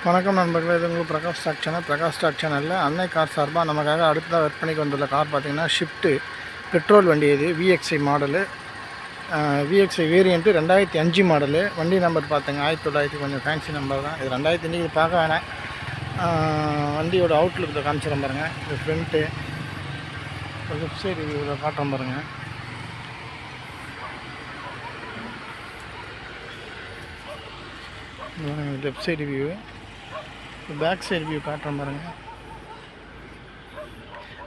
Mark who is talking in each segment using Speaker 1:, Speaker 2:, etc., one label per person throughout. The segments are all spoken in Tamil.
Speaker 1: வணக்கம் நண்பர்களே, இது உங்கள் பிரகாஷ் ஸ்டாக் சேனலில் அன்னை கார் சார்பாக நமக்காக அடுத்ததாக விற்பனைக்கு வந்துள்ள கார் பார்த்திங்கன்னா ஷிஃப்ட்டு பெட்ரோல் வண்டி. இது VXi model, VXi variant 2005 model. வண்டி நம்பர் பார்த்துங்க 1900, கொஞ்சம் ஃபேன்சி நம்பர் தான். இது 2005 இது பார்க்க வேணாம். வண்டியோட அவுட்லுக்கில் காமிச்சிடும் பாருங்கள். இது ஃப்ரண்ட்டு லெஃப்ட் சைடு இதில் காட்டுறோம் பாருங்கள். Left side view, back side view காட்டுறோம் பாருங்கள்.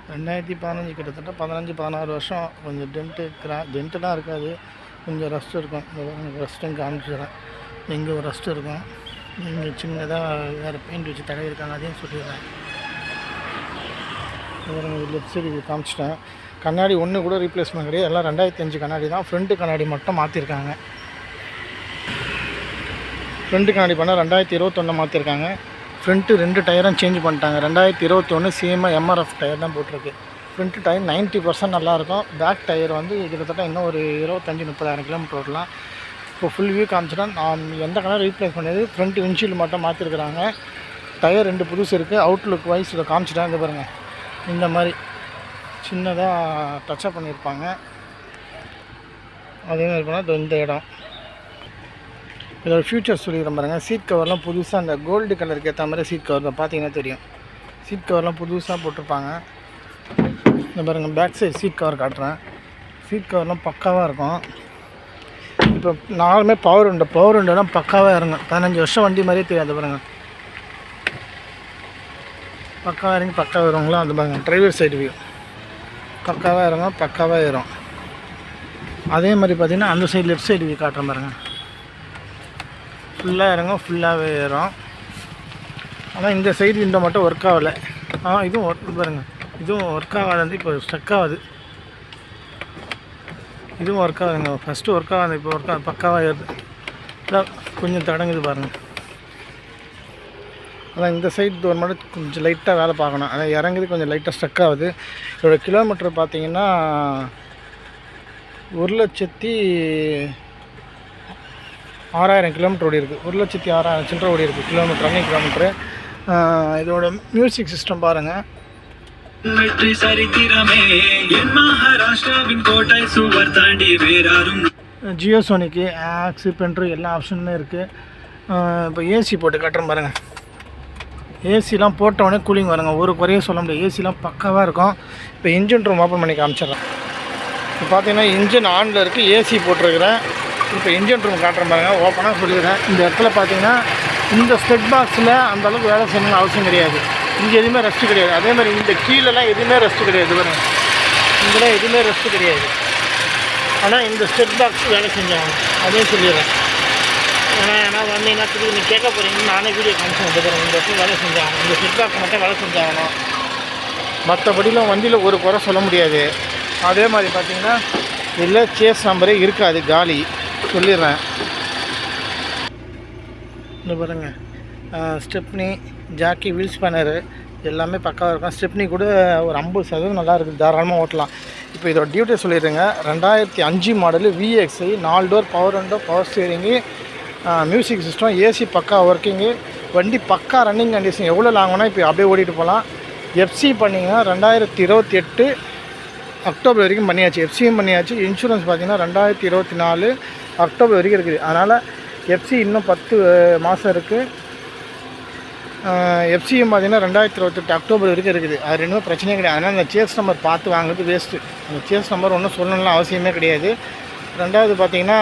Speaker 1: 2015 கிட்டத்தட்ட 15-16 வருஷம். கொஞ்சம் டென்ட்டுலாம் இருக்காது, கொஞ்சம் ரஸ்ட் இருக்கும். ரஸ்ட்டும் காமிச்சிடுறேன். இங்கே ஒரு ரஸ்ட் இருக்கும், இங்கே சின்னதாக வேறு பெயிண்ட் வச்சு தடவி இருக்காங்க, அதையும் சொல்லிடுறேன். லெஃப்ட் சைடு வியூ காமிச்சிட்டேன். கண்ணாடி ஒன்று கூட ரீப்ளேஸ்மெண்ட் கிடையாது, எல்லாம் 2005 கண்ணாடி தான். ஃப்ரண்ட்டு கண்ணாடி மட்டும் மாற்றிருக்காங்க. ஃப்ரண்ட்டு கண்ணாடி பண்ணால் 2021 மாற்றிருக்காங்க. ஃப்ரண்ட்டு 2 டயரும் சேஞ்ச் பண்ணிட்டாங்க. 2021 சேமாக எம்ஆர்எஃப் டயர் தான் போட்டிருக்கு. ஃப்ரண்ட்டு டயர் 90% நல்லாயிருக்கும். பேக் டயர் வந்து கிட்டத்தட்ட இன்னும் ஒரு 25-30,000 கிலோமீட்டர் ஓடலாம். இப்போ ஃபுல் வியூ காமிச்சிட்டா நான் எந்த கலர் ரீப்ளேஸ் பண்ணது, ஃப்ரண்ட் விண்ட்ஷீல்டு மட்டும் மாற்றிருக்கிறாங்க. டயர் 2 புதுசு இருக்குது. அவுட்லுக் வைஸ் இதை காமிச்சிட்டேன். இங்கே பாருங்கள், இந்த மாதிரி சின்னதாக டச்சப் பண்ணியிருப்பாங்க. அதே மாதிரி பண்ணால் இந்த இடம். இதோட ஃபியூச்சர்ஸ் சொல்லிடுறேன் பாருங்கள். சீட் கவர்லாம் புதுசாக அந்த கோல்டு கலருக்கு ஏற்ற மாதிரி சீட் கவர் பார்த்தீங்கன்னா தெரியும். சீட் கவர்லாம் புதுசாக போட்டிருப்பாங்க. இந்த பாருங்கள், பேக் சைடு சீட் கவர் காட்டுறேன். சீட் கவர்லாம் பக்காவாக இருக்கும். இப்போ நார்மே பவர் விண்டோலாம் பக்காவாக இறங்கும். 15 வருஷம் வண்டி மாதிரியே தெரியாது பாருங்கள். பக்காவாக இறங்கி பக்காவாக வருவாங்களா, அந்த பாருங்கள். டிரைவர் சைடு வியூ பக்காவாக இறங்கும், பக்காவாக ஏறும். அதே மாதிரி பார்த்திங்கன்னா அந்த சைடு லெஃப்ட் சைடு வியூ காட்டுறேன் பாருங்கள். ஃபுல்லாக இறங்கும், ஃபுல்லாகவே ஏறும். ஆனால் இந்த சைடு விண்டோ மட்டும் ஒர்க் ஆகலை. இதுவும் ஒர்க் பாருங்கள். இதுவும் ஒர்க் ஆகாது, இப்போ ஸ்டக் ஆகுது. இதுவும் ஒர்க் ஆகுதுங்க. ஃபஸ்ட்டு ஒர்க் ஆகாது, இப்போ ஒர்க் ஆகுது, பக்காவாக ஏறுது. கொஞ்சம் தடங்குது பாருங்கள். அதான் இந்த சைடு டோர் மட்டும் கொஞ்சம் லைட்டாக வேலை பார்க்கணும். அதான் இறங்குது, கொஞ்சம் லைட்டாக ஸ்டக் ஆகுது. இதோட கிலோமீட்டர் பார்த்திங்கன்னா 1,06,000 கிலோமீட்டர் ஓடி இருக்குது. 1,06,000 சில்லற ஓடி இருக்குது கிலோமீட்டர், ரன்னிங் கிலோமீட்டரு. இதோட மியூசிக் சிஸ்டம் பாருங்கள். ஜியோசோனிக்கு ஆக்ஸு பென்ட்ரு எல்லா ஆப்ஷனுமே இருக்குது. இப்போ ஏசி போட்டு கட்டுறோம் பாருங்கள். ஏசிலாம் போட்டவுடனே கூலிங் வருங்க, ஒரு குறைய சொல்ல முடியாது. ஏசிலாம் பக்காவாக இருக்கும். இப்போ இன்ஜின் ரூம் ஓப்பன் பண்ணி காமிச்சிட்றேன். இப்போ பார்த்தீங்கன்னா இன்ஜின் ஆனில் இருக்குது, ஏசி போட்டிருக்கிறேன். இப்போ இன்ஜின் ரூம் காட்டுறேன் பாருங்கள். ஓப்பனாக சொல்லிடுறேன். இந்த இடத்துல பார்த்தீங்கன்னா இந்த ஸ்டெட் பாக்ஸில் அந்தளவுக்கு வேலை செய்யணும்னு அவசியம் கிடையாது. இங்கே எதுவுமே ரெஸ்ட்டு கிடையாது. அதே மாதிரி இந்த கீழெல்லாம் எதுவுமே ரெஸ்ட்டு கிடையாது பாருங்கள். இங்கெல்லாம் எதுவுமே ரெஸ்ட்டு கிடையாது. ஆனால் இந்த ஸ்டெட் பாக்ஸ் வேலை செஞ்சாங்க, அதே சொல்லிடுறேன். ஏன்னா வந்தீங்கன்னா திருப்பி நீங்கள் கேட்க போகிறீங்கன்னு நானே வீடியோ காமிச்சு வந்துக்கிறேன். இந்த இடத்துல வேலை செஞ்சாங்க, இந்த ஸ்டெட் பாக்ஸ் மட்டும் வேலை செஞ்சாங்கணும். மற்றபடிலாம் வண்டியில் ஒரு குறை சொல்ல முடியாது. அதே மாதிரி பார்த்தீங்கன்னா இதில் சேஸ் நம்பரே இருக்காது, காலி சொல்லிடுறேன். இந்த பாருங்கள், ஸ்டெப்னி, ஜாக்கி, வீல் ஸ்பேனரு எல்லாமே பக்காவாக இருக்கும். ஸ்டெப்னி கூட ஒரு 50% நல்லா இருக்குது, தாராளமாக ஓட்டலாம். இப்போ இதோட டியூட்டி சொல்லிடுறேங்க. 2005 model VXi, 4 door power window, power steering, music system, AC பக்கா ஒர்க்கிங்கு. வண்டி பக்கா ரன்னிங் கண்டிஷன். எவ்வளோ லாங்குனா இப்போ அப்படியே ஓடிட்டு போகலாம். எஃப்சி பண்ணிங்கன்னா 2028 அக்டோபர் வரைக்கும் பண்ணியாச்சு. எஃப்சியும் பண்ணியாச்சு. இன்சூரன்ஸ் பார்த்திங்கன்னா 2024 அக்டோபர் வரைக்கும் இருக்குது. அதனால் எஃப்சி இன்னும் 10 மாதம் இருக்குது. எஃப்சியும் பார்த்திங்கன்னா 2028 அக்டோபர் வரைக்கும் இருக்குது. அது ரெண்டுமே பிரச்சனையே கிடையாது. அதனால் அந்த சேஸ் நம்பர் பார்த்து வாங்குறது வேஸ்ட்டு. அந்த சேஸ் நம்பர் ஒன்றும் சொல்லணும்லாம் அவசியமே கிடையாது. ரெண்டாவது பார்த்திங்கன்னா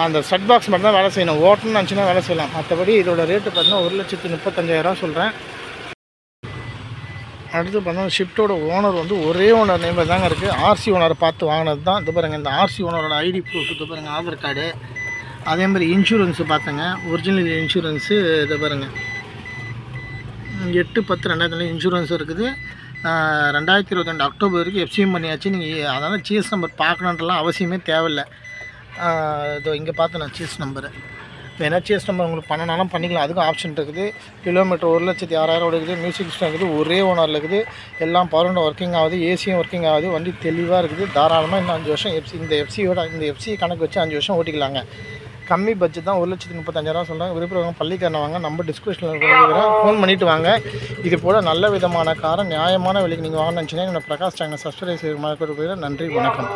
Speaker 1: அந்த செட் பாக்ஸ் மட்டும் தான் வேலை செய்யணும். ஓட்டணும்னு நினச்சினா வேலை செய்யலாம். மற்றபடி இதோட ரேட்டு பார்த்திங்கன்னா 1,35,000 சொல்கிறேன். அடுத்து பார்த்தோம்னா ஷிஃப்ட்டோட ஓனர் வந்து ஒரே ஓனர் நேமில் தாங்க இருக்குது. ஆர்சி ஓனரை பார்த்து வாங்கினது தான். இது பாருங்கள், இந்த ஆர்சி ஓனரோட ஐடி ப்ரூஃப் இது பாருங்கள், ஆதார் கார்டு. அதே மாதிரி இன்சூரன்ஸு பார்த்தங்க, ஒரிஜினல் இன்சூரன்ஸு இது பாருங்கள் 8/10/2000 இன்சூரன்ஸ் இருக்குது. 2022 அக்டோபர் வரைக்கும் எஃப்சிஎம் பண்ணியாச்சு. நீங்கள் அதனால் சீஸ் நம்பர் பார்க்கணுன்றலாம் அவசியமே தேவையில்லை. இதோ இங்கே பார்த்து நான் சீஸ் நம்பரு வேணா சேஸ் நம்பர் உங்களுக்கு பண்ணனாலும் பண்ணிக்கலாம், அதுக்கும் ஆப்ஷன் இருக்குது. கிலோமீட்டர் 1,06,000 இருக்குது. மியூசிக் சிஸ்டம் இருக்குது, ஒரே ஓனரில் இருக்குது. எல்லாம் பவர் ஒர்க்கிங் ஆகுது, ஏசியும் ஒர்க்கிங் ஆகுது. வண்டி தெளிவாக இருக்குது. தாராளமாக இன்னும் 5 வருஷம் இந்த எஃப்சி கணக்கு வச்சு 5 வருஷம் ஓட்டிக்கலாங்க. கம்மி பட்ஜெட் தான், 1,35,000 சொல்கிறாங்க. விருப்பம் பள்ளிக்காரனை வாங்க, நம்ம டிஸ்கிரிப்ஷனில் இருக்கிறோம், ஃபோன் பண்ணிவிட்டு வாங்க. இது போல் நல்ல விதமான காரை நியாயமான விலைக்கு நீங்கள் வாங்கணும்னு நினச்சிங்கன்னா என்னோட பிரகாஷ் சேனல் சப்ஸ்கிரைப் செய்ய மாதிரி. நன்றி, வணக்கம்.